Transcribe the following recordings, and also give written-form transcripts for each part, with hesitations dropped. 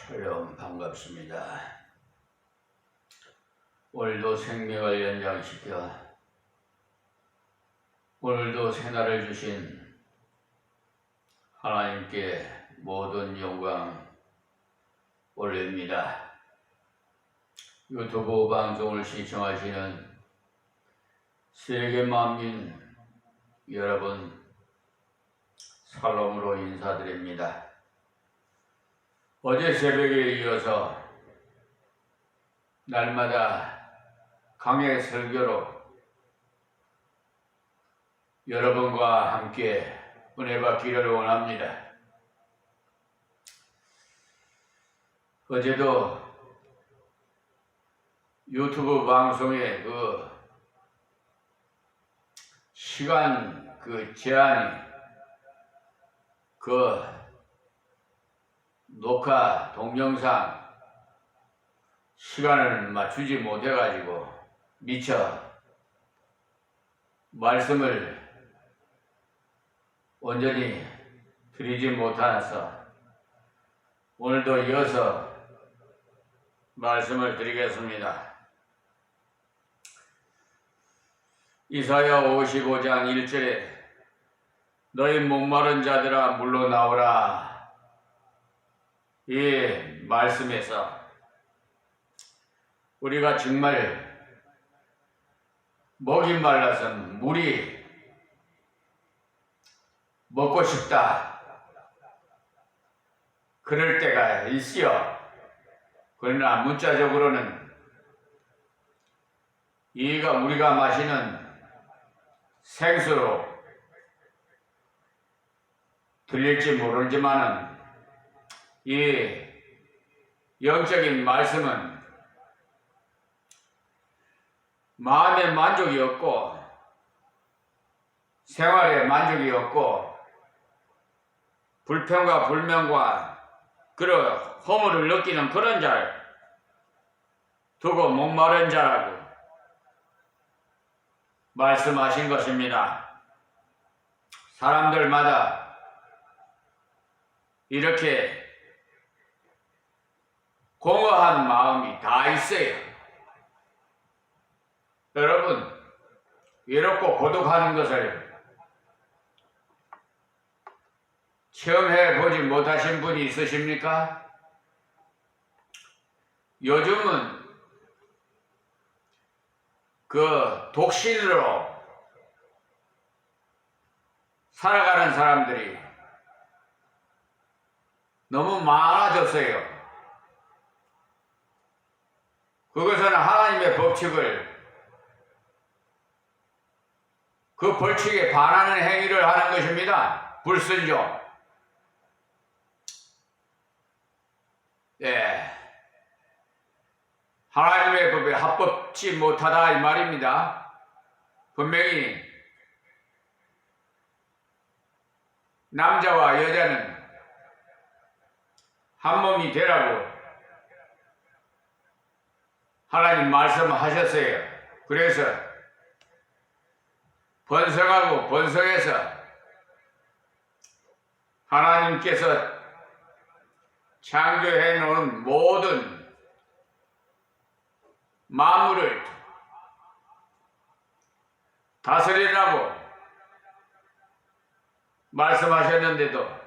샬롬 반갑습니다. 오늘도 생명을 연장시켜 오늘도 새날을 주신 하나님께 모든 영광 올립니다. 유튜브 방송을 시청하시는 세계 만민 여러분 샬롬으로 인사드립니다. 어제 새벽에 이어서 날마다 강해 설교로 여러분과 함께 은혜 받기를 원합니다. 어제도 유튜브 방송에 시간 제한이 녹화 동영상 시간을 맞추지 못해가지고 미처 말씀을 온전히 드리지 못하여서 오늘도 이어서 말씀을 드리겠습니다. 이사야 55장 1절에 너희 목마른 자들아 물러 나오라. 이 말씀에서 우리가 정말 목이 말라서 물이 먹고 싶다 그럴 때가 있어요. 그러나 문자적으로는 우리가 마시는 생수로 들릴지 모르지만은 이 영적인 말씀은 마음의 만족이 없고 생활에 만족이 없고 불평과 불명과 그런 허물을 느끼는 그런 자를 두고 목마른 자라고 말씀하신 것입니다. 사람들마다 이렇게 공허한 마음이 다 있어요. 여러분, 외롭고 고독한 것을 체험해 보지 못하신 분이 있으십니까? 요즘은 독신으로 살아가는 사람들이 너무 많아졌어요. 그것은 하나님의 법칙을 그 벌칙에 반하는 행위를 하는 것입니다. 불순종. 하나님의 법에 합법치 못하다 이 말입니다. 분명히 남자와 여자는 한 몸이 되라고 하나님 말씀하셨어요. 그래서 번성하고 번성해서 하나님께서 창조해 놓은 모든 만물을 다스리라고 말씀하셨는데도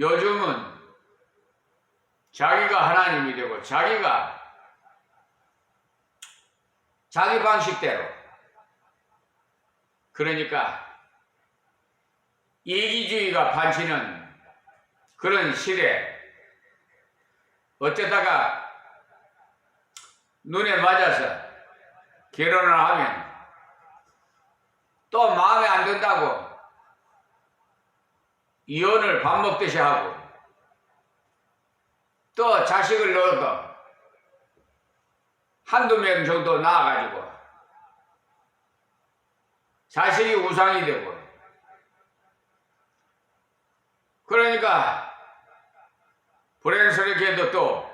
요즘은 자기가 하나님이 되고 자기가 자기 방식대로, 그러니까 이기주의가 판치는 그런 시대, 어쩌다가 눈에 맞아서 결혼을 하면 또 마음에 안 든다고 이혼을 밥 먹듯이 하고 또 자식을 넣어도 한두 명 정도 낳아가지고 자식이 우상이 되고, 그러니까 불행스럽게도 또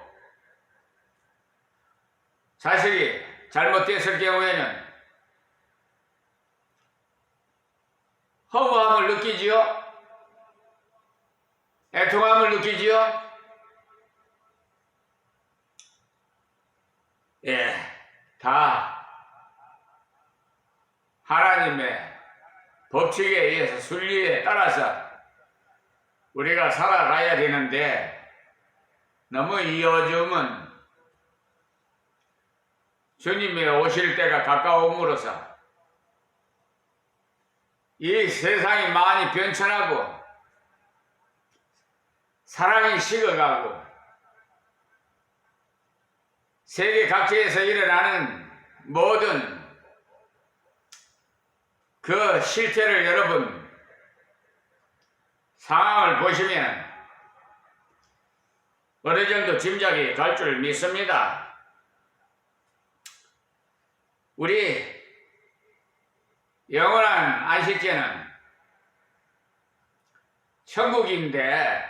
자식이 잘못됐을 경우에는 허무함을 느끼지요? 애통함을 느끼지요? 다 하나님의 법칙에 의해서 순리에 따라서 우리가 살아가야 되는데 너무 이 요즘은 주님이 오실 때가 가까움으로써 이 세상이 많이 변천하고 사랑이 식어가고 세계 각지에서 일어나는 모든 그 실태를 여러분 상황을 보시면 어느 정도 짐작이 갈 줄 믿습니다. 우리 영원한 안식처는 천국인데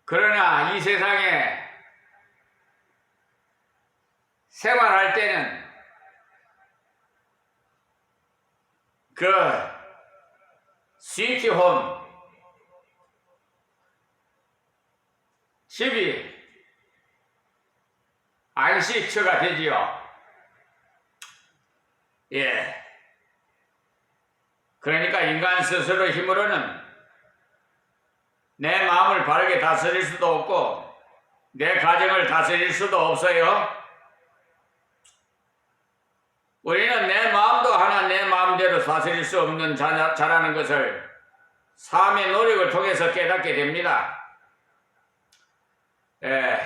그러나 이 세상에 생활할 때는 그 스위트홈 집이 안식처가 되지요. 예. 그러니까 인간 스스로 힘으로는 내 마음을 바르게 다스릴 수도 없고 내 가정을 다스릴 수도 없어요. 우리는 내 마음도 하나 내 마음대로 다스릴 수 없는 자라는 것을 삶의 노력을 통해서 깨닫게 됩니다. 예.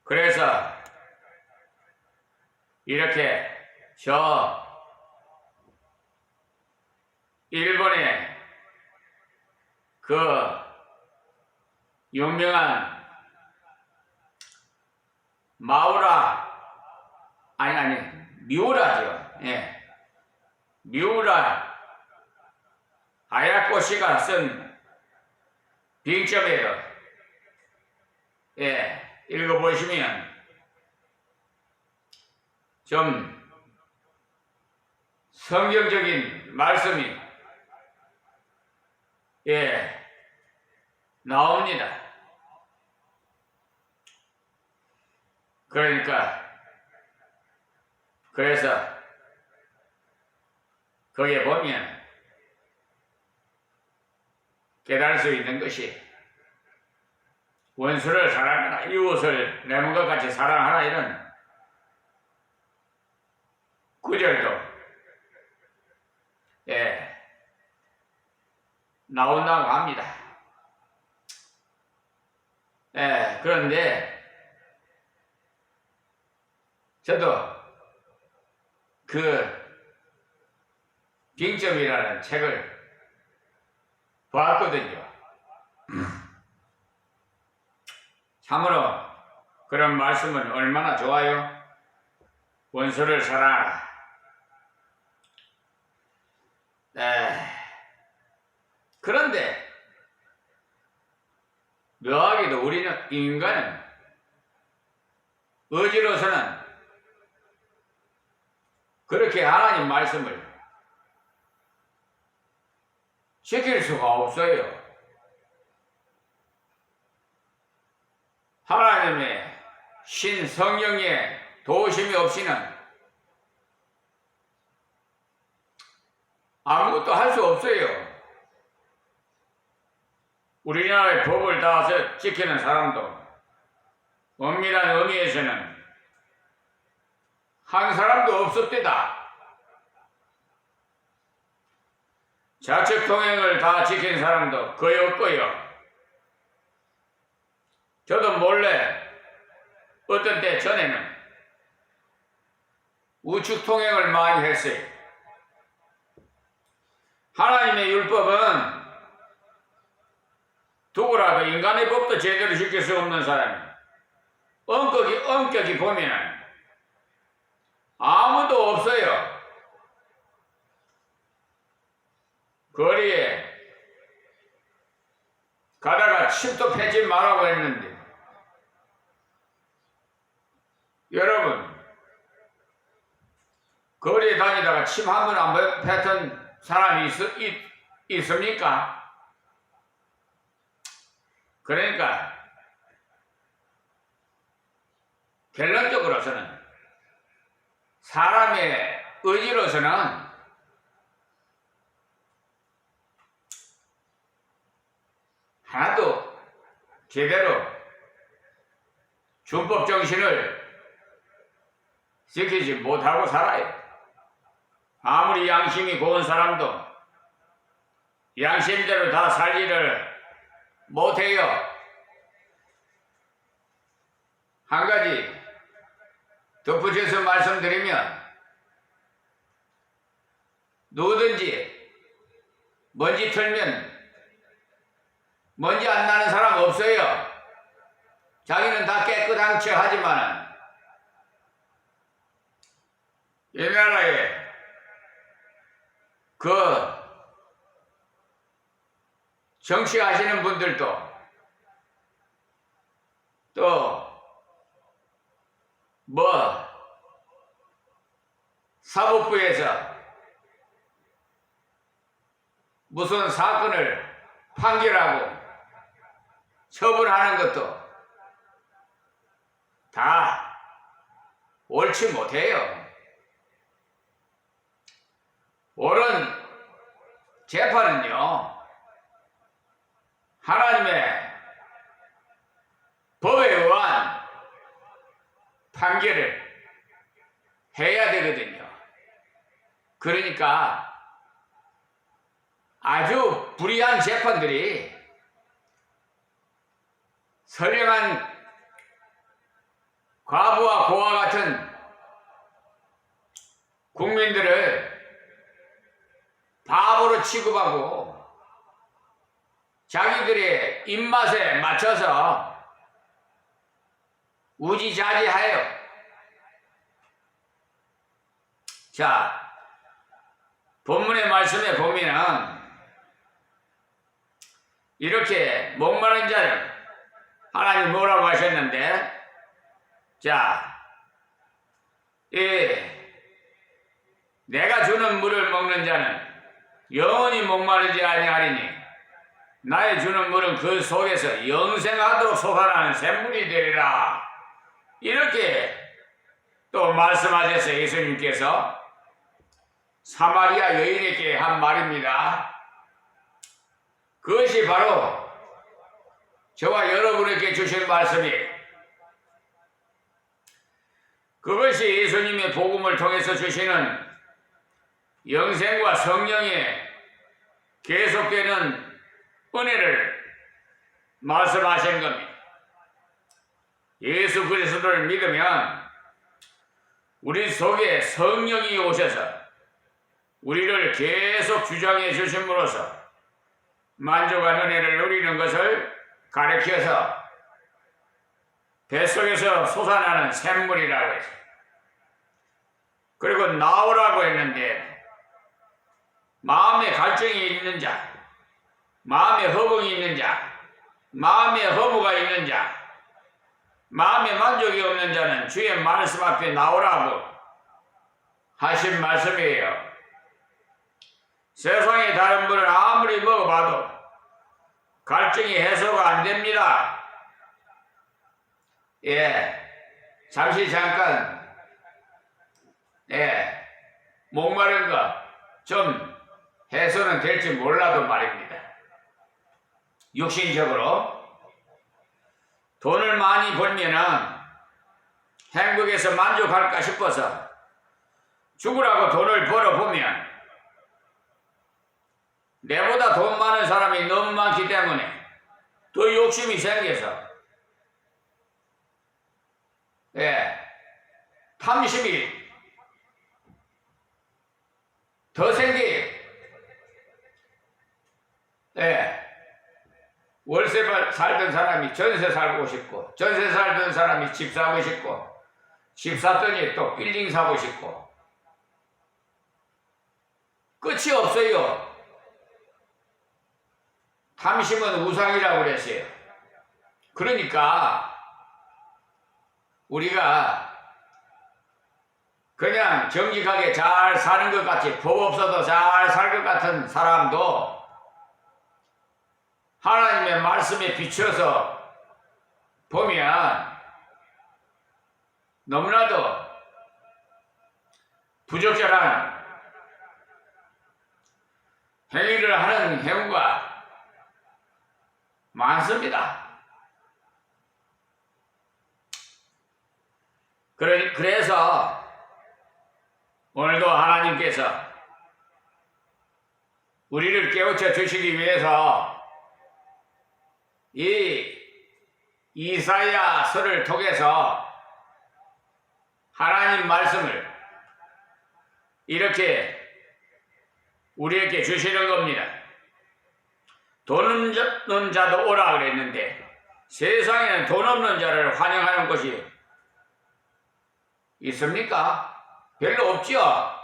그래서 이렇게 저 일본의 그 유명한 미우라죠. 예. 미우라 아야코 씨가 쓴 빙점이에요. 예. 읽어보시면 좀 성경적인 말씀이 나옵니다. 그래서 거기에 보면 깨달을 수 있는 것이 원수를 사랑하라, 이웃을 내 몸과 같이 사랑하라 이런 구절도 나온다고 합니다. 그런데 저도 그 빙점이라는 책을 봤거든요. 참으로 그런 말씀은 얼마나 좋아요. 원수를 사랑하라. 그런데 묘하게도 우리는 인간은 의지로서는 그렇게 하나님 말씀을 지킬 수가 없어요. 하나님의 신 성령의 도우심이 없이는 아무것도 할 수 없어요. 우리나라의 법을 다 지키는 사람도 엄밀한 의미에서는 한 사람도 없었대다. 좌측 통행을 다 지킨 사람도 거의 없고요. 저도 몰래 어떤 때 전에는 우측 통행을 많이 했어요. 하나님의 율법은 누구라도 인간의 법도 제대로 지킬 수 없는 사람이 엄격히 보면 아무도 없어요. 거리에 가다가 침도 패지 말라고 했는데 여러분 거리에 다니다가 침 한 번 안 뱉은 사람이 있습니까? 그러니까 결론적으로서는 사람의 의지로서는 하나도 제대로 준법 정신을 지키지 못하고 살아요. 아무리 양심이 고운 사람도 양심대로 다 살지를 못해요. 한 가지 덧붙여서 말씀드리면, 누구든지 먼지 털면 먼지 안 나는 사람 없어요. 자기는 다 깨끗한 척 하지만은 이 나라에 그 정치하시는 분들도 또 사법부에서 무슨 사건을 판결하고 처분하는 것도 다 옳지 못해요. 옳은 재판은요, 하나님의 법에 의한 판결을 해야 되거든요. 그러니까 아주 불의한 재판들이 선량한 과부와 고와 같은 국민들을 바보로 취급하고 자기들의 입맛에 맞춰서 우지자지하여. 자, 본문의 말씀에 보면은 이렇게 목마른 자를 하나님 뭐라고 하셨는데, 자, 내가 주는 물을 먹는 자는 영원히 목마르지 아니하리니 나의 주는 물은 그 속에서 영생하도록 솟아나는 샘물이 되리라. 이렇게 또 말씀하셔서 예수님께서 사마리아 여인에게 한 말입니다. 그것이 바로 저와 여러분에게 주신 말씀이에요. 그것이 예수님의 복음을 통해서 주시는 영생과 성령의 계속되는 은혜를 말씀하신 겁니다. 예수 그리스도를 믿으면 우리 속에 성령이 오셔서 우리를 계속 주장해 주심으로써 만족한 은혜를 누리는 것을 가르쳐서 뱃속에서 솟아나는 샘물이라고 했어요. 그리고 나오라고 했는데, 마음에 갈증이 있는 자, 마음에 허공이 있는 자, 마음에 허무가 있는 자, 마음에 만족이 없는 자는 주의 말씀 앞에 나오라고 하신 말씀이에요. 세상의 다른 분을 아무리 먹어봐도 갈증이 해소가 안 됩니다. 잠깐 목마른 거 좀 해소는 될지 몰라도 말입니다. 육신적으로 돈을 많이 벌면은 행복해서 만족할까 싶어서 죽으라고 돈을 벌어보면 내보다 돈 많은 사람이 너무 많기 때문에 더 욕심이 생겨서 탐심이 더 생겨요. 월세 살던 사람이 전세 살고 싶고, 전세 살던 사람이 집 사고 싶고, 집 샀더니 또 빌딩 사고 싶고, 끝이 없어요. 탐심은 우상이라고 그랬어요. 그러니까 우리가 그냥 정직하게 잘 사는 것 같이, 법 없어도 잘 살 것 같은 사람도 하나님의 말씀에 비춰서 보면 너무나도 부적절한 행위를 하는 경우가 많습니다. 그래서 오늘도 하나님께서 우리를 깨우쳐 주시기 위해서 이 이사야서를 통해서 하나님 말씀을 이렇게 우리에게 주시는 겁니다. 돈 없는 자도 오라 그랬는데 세상에는 돈 없는 자를 환영하는 것이 있습니까? 별로 없죠.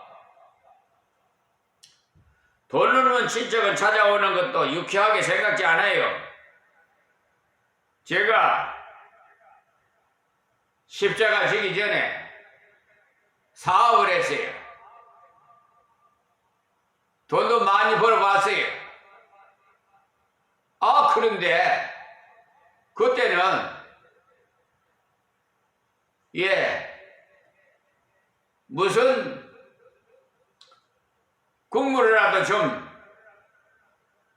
돈 없는 친척을 찾아오는 것도 유쾌하게 생각지 않아요. 제가 십자가 지기 전에 사업을 했어요. 돈도 많이 벌어봤어요. 그런데 그때는 무슨 국물이라도 좀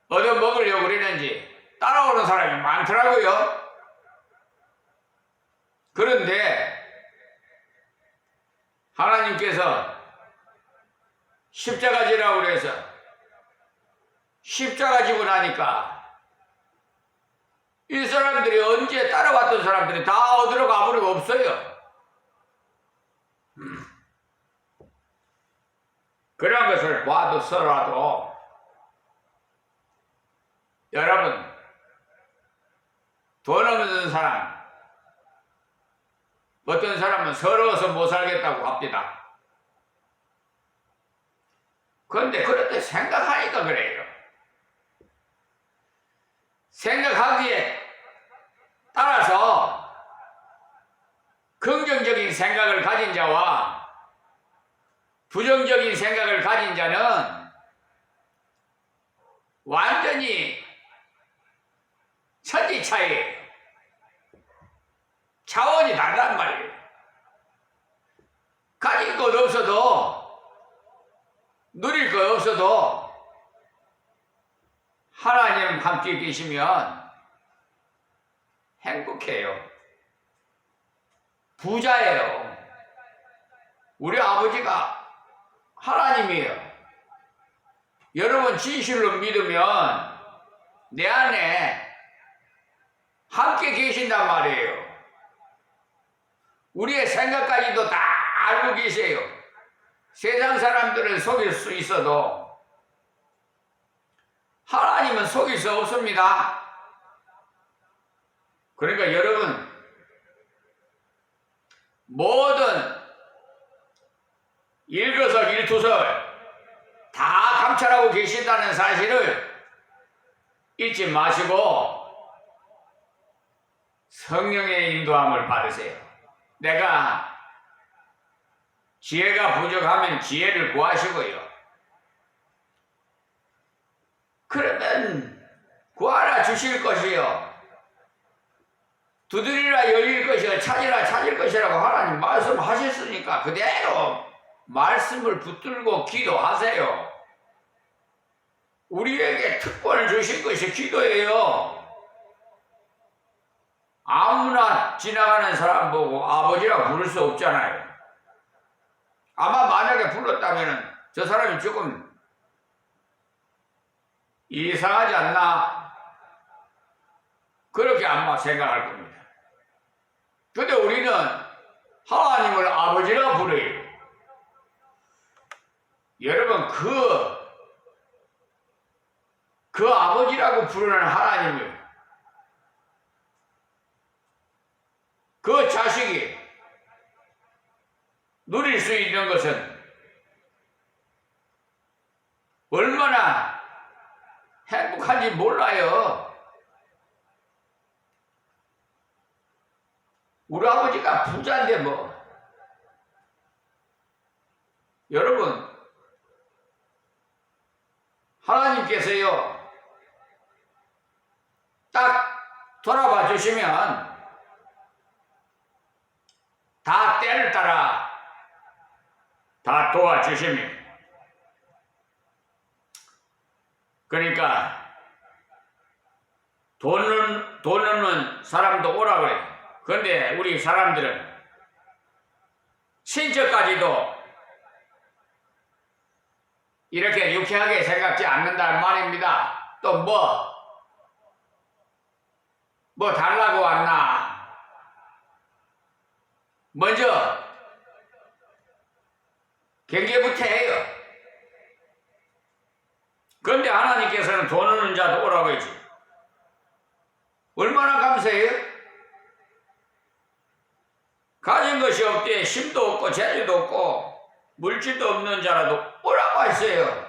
얻어 먹으려고 그러는지 따라오는 사람이 많더라고요. 그런데 하나님께서 십자가 지라고 그래서 십자가 지고 나니까 이 사람들이 언제 따라왔던 사람들이 다 어디로 가버리고 없어요. 그런 것을 봐도서라도 여러분 돈 없는 사람 어떤 사람은 서러워서 못 살겠다고 합니다. 그런데 그렇게 생각하니까 그래요. 생각하기에 따라서 긍정적인 생각을 가진 자와 부정적인 생각을 가진 자는 완전히 천지 차이예요. 차원이 다르단 말이에요. 가진 것 없어도 누릴 것 없어도 하나님 함께 계시면 행복해요. 부자예요. 우리 아버지가 하나님이에요. 여러분 진실로 믿으면 내 안에 함께 계신단 말이에요. 우리의 생각까지도 다 알고 계세요. 세상 사람들은 속일 수 있어도 하나님은 속일 수 없습니다. 그러니까 여러분 모든 일거석일투석 다 감찰하고 계신다는 사실을 잊지 마시고 성령의 인도함을 받으세요. 내가 지혜가 부족하면 지혜를 구하시고요. 그러면 구하라 주실 것이요. 두드리라 열릴 것이요. 찾으라 찾을 것이라고 하나님 말씀하셨으니까 그대로 말씀을 붙들고 기도하세요. 우리에게 특권을 주신 것이 기도예요. 아무나 지나가는 사람 보고 아버지라 부를 수 없잖아요. 아마 만약에 불렀다면 저 사람이 조금 이상하지 않나? 그렇게 아마 생각할 겁니다. 근데 우리는 하나님을 아버지라 부르요. 여러분 그 아버지라고 부르는 하나님을 그 자식이 누릴 수 있는 것은 얼마나 행복한지 몰라요. 우리 아버지가 부자인데 뭐. 여러분 하나님께서요 딱 돌아봐 주시면 다 때를 따라 다 도와주십니다. 그러니까 돈 없는 사람도 오라 그래. 그런데 우리 사람들은 친척까지도 이렇게 유쾌하게 생각지 않는다는 말입니다. 또 뭐 달라고 왔나? 먼저 경계부터 해요. 그런데 하나님께서는 돈 없는 자도 오라고 했지. 얼마나 감사해요? 가진 것이 없대 힘도 없고 재주도 없고 물질도 없는 자라도 오라고 했어요.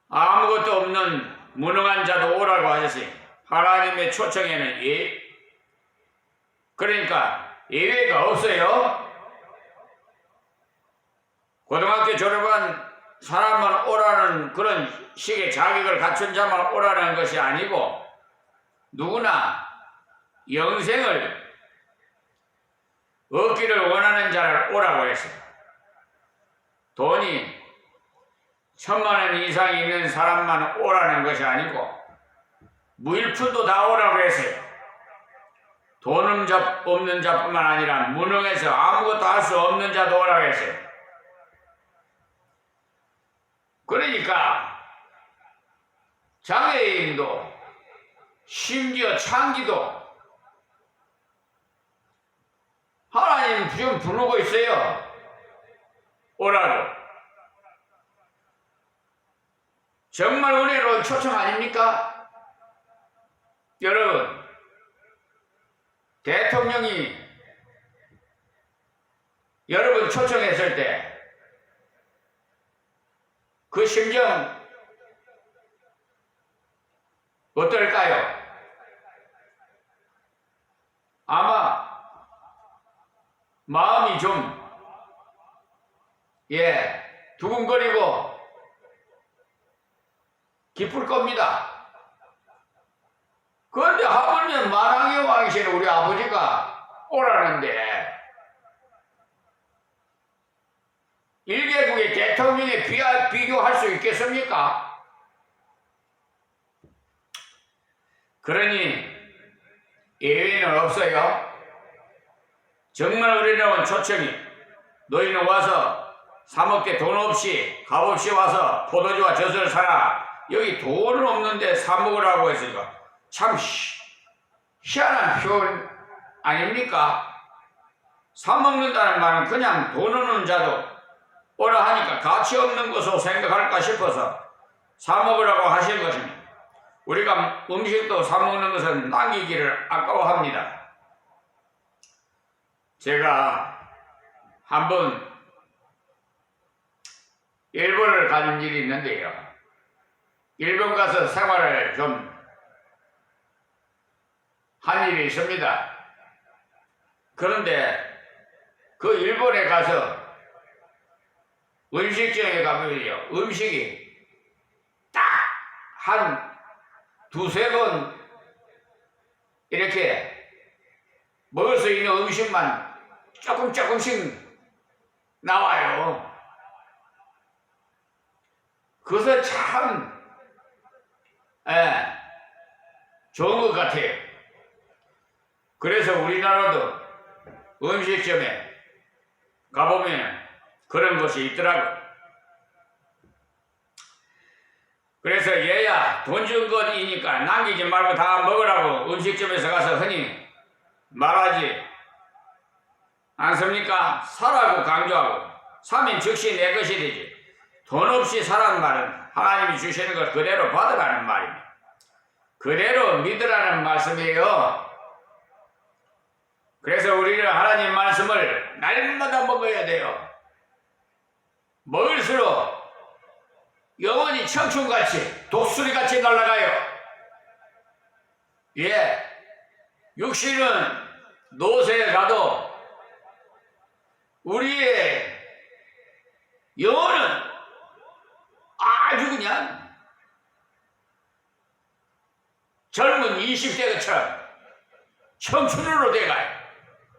아무것도 없는 무능한 자도 오라고 하셨어요. 하나님의 초청에는 그러니까 예외가 없어요. 고등학교 졸업한 사람만 오라는 그런 식의 자격을 갖춘 자만 오라는 것이 아니고 누구나 영생을 얻기를 원하는 자를 오라고 했어요. 돈이 1000만 원 이상 있는 사람만 오라는 것이 아니고 무일푼도 다 오라고 했어요. 돈 없는 자뿐만 아니라 무능해서 아무것도 할 수 없는 자도 오라고 했어요. 그러니까 장애인도 심지어 창기도 하나님 지금 부르고 있어요. 오라고. 정말 은혜로운 초청 아닙니까? 여러분, 대통령이 여러분 초청했을 때 그 심정 어떨까요? 아마 마음이 좀 두근거리고 기쁠 겁니다. 그런데 하물며 만왕의 왕이신 우리 아버지가 오라는데 일개국의 대통령에 비교할 수 있겠습니까? 그러니 예외는 없어요. 정말 은혜로운 초청이 너희는 와서 사 먹게 돈 없이 값없이 와서 포도주와 젖을 사라. 여기 돈은 없는데 사 먹으라고 했으니까 참 희한한 표현 아닙니까? 사 먹는다는 말은 그냥 돈 없는 자도 오라 하니까 가치 없는 것으로 생각할까 싶어서 사 먹으라고 하신 것입니다. 우리가 음식도 사 먹는 것은 남기기를 아까워합니다. 제가 한번 일본을 간 일이 있는데요. 일본 가서 생활을 좀 한 일이 있습니다. 그런데 그 일본에 가서 음식점에 가면요, 음식이 딱 한 두세 번 이렇게 먹을 수 있는 음식만 조금씩 나와요. 그것은 참 좋은 것 같아요. 그래서 우리나라도 음식점에 가보면 그런 것이 있더라고. 그래서 얘야 돈 준 것이니까 남기지 말고 다 먹으라고 음식점에서 가서 흔히 말하지 않습니까? 사라고 강조하고 사면 즉시 내 것이 되지. 돈 없이 사라는 말은 하나님이 주시는 걸 그대로 받으라는 말입니다. 그대로 믿으라는 말씀이에요. 그래서 우리는 하나님 말씀을 날마다 먹어야 돼요. 먹을수록 영혼이 청춘같이 독수리같이 날아가요. 육신은 노쇠에 가도 우리의 영혼은 아주 그냥 젊은 20대 것처럼 청춘으로 돼가요.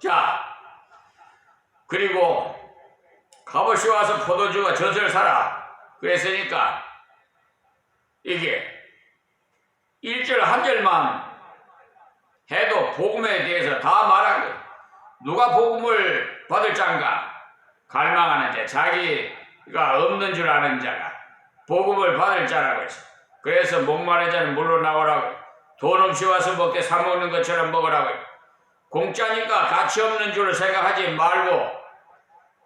자, 그리고 값없이 와서 포도주와 젖을 사라. 그랬으니까 이게 1절 한 절만 해도 복음에 대해서 다 말하고, 누가 복음을 받을 자인가? 갈망하는 자, 자기가 없는 줄 아는 자가 복음을 받을 자라고 했어. 그래서 목마른 자는 물로 나오라고, 돈 없이 와서 먹게 사 먹는 것처럼 먹으라고. 공짜니까 가치 없는 줄 생각하지 말고,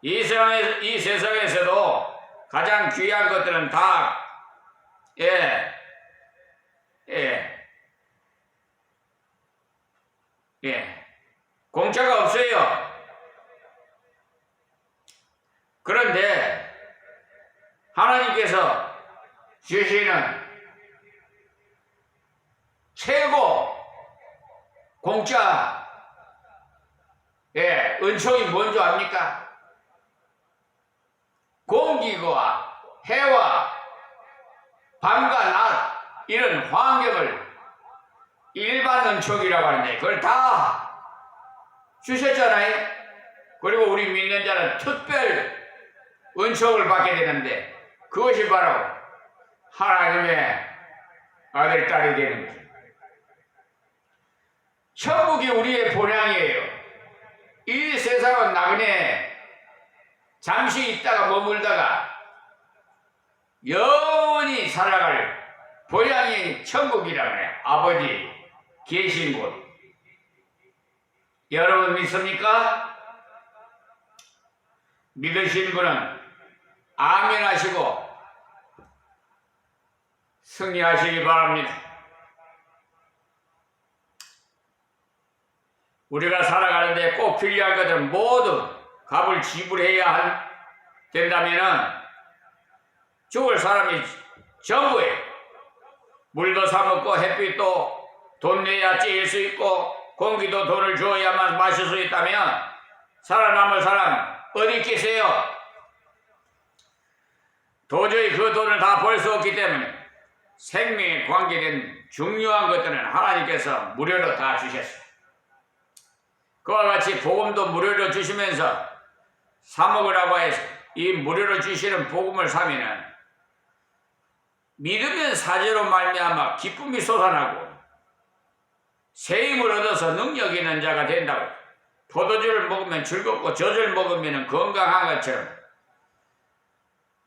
이 세상에서도 가장 귀한 것들은 다 공짜가 없어요. 그런데 하나님께서 주시는 최고 공짜 은총이 뭔지 압니까? 공기와 해와 밤과 낮 이런 환경을 일반 은총이라고 하는데 그걸 다 주셨잖아요. 그리고 우리 믿는 자는 특별 은총을 받게 되는데, 그것이 바로 하나님의 아들, 딸이 되는 거죠. 천국이 우리의 본향이에요. 이 세상은 나그네 잠시 있다가 머물다가 영원히 살아갈 본향이 천국이라고 해요. 아버지 계신 곳. 여러분 믿습니까? 믿으신 분은 아멘 하시고 승리하시기 바랍니다. 우리가 살아가는데 꼭 필요한 것들은 모두 값을 지불해야 된다면 죽을 사람이 전부예요. 물도 사먹고 햇빛도 돈 내야 찌일 수 있고 공기도 돈을 주어야만 마실 수 있다면 살아남을 사람 어디 계세요? 도저히 그 돈을 다 벌 수 없기 때문에 생명에 관계된 중요한 것들은 하나님께서 무료로 다 주셨어요. 그와 같이 복음도 무료로 주시면서 사 먹으라고 해서 이 무료로 주시는 복음을 사면은 믿으면 사죄로 말미암아 기쁨이 솟아나고 새 힘을 얻어서 능력 있는 자가 된다고. 포도주를 먹으면 즐겁고 젖을 먹으면 건강한 것처럼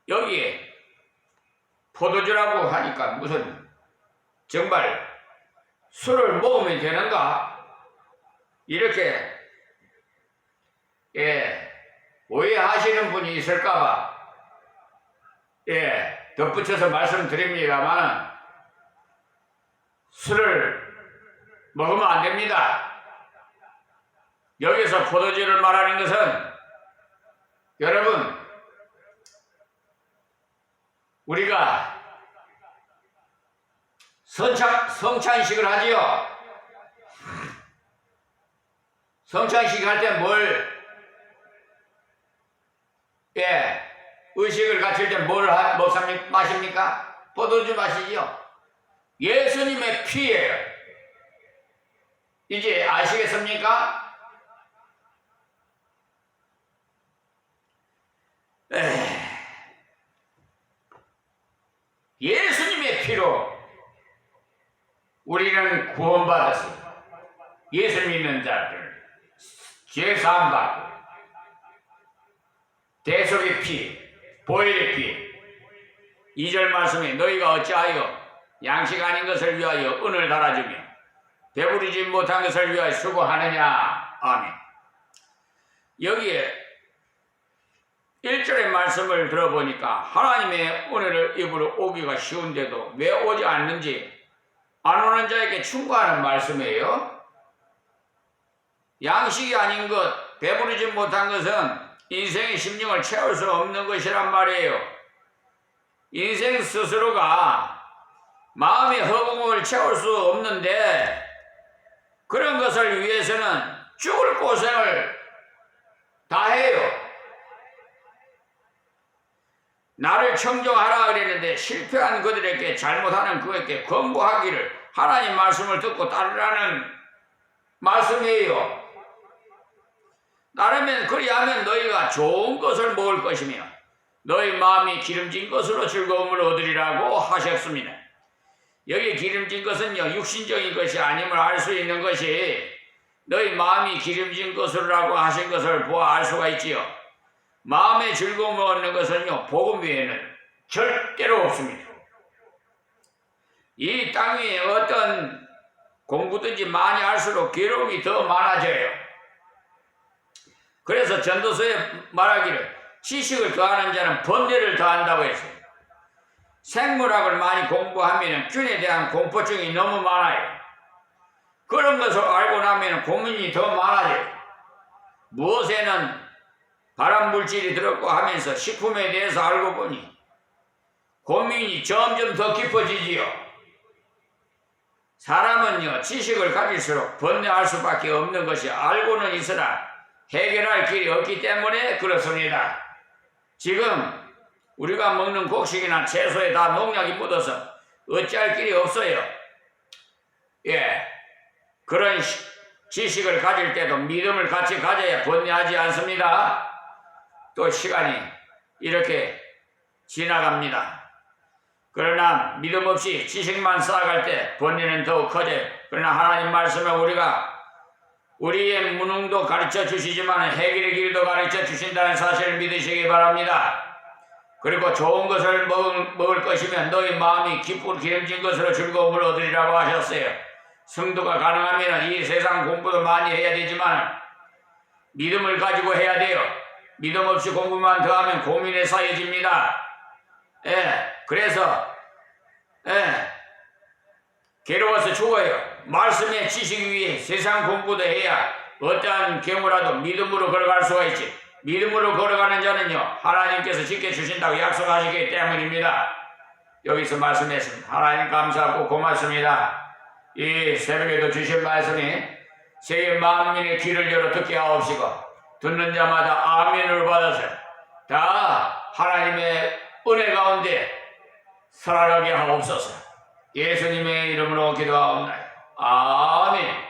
여기에 포도주라고 하니까 무슨 정말 술을 먹으면 되는가? 이렇게 오해하시는 분이 있을까봐 덧붙여서 말씀드립니다만 술을 먹으면 안 됩니다. 여기서 포도주를 말하는 것은 여러분 우리가 성찬식을 하지요. 성찬식 할 때 의식을 갖출 때 뭘 마십니까? 포도주 마시지요. 예수님의 피예요. 이제 아시겠습니까? 예수님의 피로 우리는 구원받았습니다. 예수 믿는 자들 죄 사함 받고 대속의 피, 보혈의 피. 2절 말씀에 너희가 어찌하여 양식 아닌 것을 위하여 은을 달아주며 배부르지 못한 것을 위하여 수고하느냐. 아멘. 여기에 1절의 말씀을 들어보니까 하나님의 은혜를 입으러 오기가 쉬운데도 왜 오지 않는지 안 오는 자에게 충고하는 말씀이에요. 양식이 아닌 것, 배부르지 못한 것은 인생의 심령을 채울 수 없는 것이란 말이에요. 인생 스스로가 마음의 허공을 채울 수 없는데 그런 것을 위해서는 죽을 고생을 다 해요. 나를 청정하라 그랬는데 실패한 그들에게 잘못하는 그에게 권고하기를 하나님 말씀을 듣고 따르라는 말씀이에요. 나라면 그리하면 너희가 좋은 것을 먹을 것이며 너희 마음이 기름진 것으로 즐거움을 얻으리라고 하셨습니다. 여기 기름진 것은요, 육신적인 것이 아님을 알 수 있는 것이 너희 마음이 기름진 것으로라고 하신 것을 보아 알 수가 있지요. 마음의 즐거움을 얻는 것은요, 복음 외에는 절대로 없습니다. 이 땅 위에 어떤 공부든지 많이 할수록 괴로움이 더 많아져요. 그래서 전도서에 말하기를 지식을 더하는 자는 번뇌를 더한다고 했어요. 생물학을 많이 공부하면 균에 대한 공포증이 너무 많아요. 그런 것을 알고 나면 고민이 더 많아져요. 무엇에는 발암물질이 들었고 하면서 식품에 대해서 알고 보니 고민이 점점 더 깊어지지요. 사람은요, 지식을 가질수록 번뇌할 수밖에 없는 것이 알고는 있으나 해결할 길이 없기 때문에 그렇습니다. 지금 우리가 먹는 곡식이나 채소에 다 농약이 묻어서 어찌할 길이 없어요. 예, 그런 지식을 가질 때도 믿음을 같이 가져야 번뇌하지 않습니다. 또 시간이 이렇게 지나갑니다. 그러나 믿음 없이 지식만 쌓아갈 때 번뇌는 더욱 커져요. 그러나 하나님 말씀에 우리가 우리의 무능도 가르쳐 주시지만 해결의 길도 가르쳐 주신다는 사실을 믿으시기 바랍니다. 그리고 좋은 것을 먹을 것이면 너희 마음이 기쁘고 기름진 것으로 즐거움을 얻으리라고 하셨어요. 성도가 가능하면 이 세상 공부도 많이 해야 되지만 믿음을 가지고 해야 돼요. 믿음 없이 공부만 더하면 고민에 쌓여집니다. 그래서 괴로워서 죽어요. 말씀의 지식 위에 세상 공부도 해야 어떠한 경우라도 믿음으로 걸어갈 수가 있지. 믿음으로 걸어가는 자는요, 하나님께서 지켜주신다고 약속하시기 때문입니다. 여기서 말씀했습니다. 하나님 감사하고 고맙습니다. 이 새벽에도 주신 말씀이 세계 만민의 귀를 열어 듣게 하옵시고 듣는 자마다 아멘을 받아서 다 하나님의 은혜 가운데 살아가게 하옵소서. 예수님의 이름으로 기도하옵나이다. 아멘.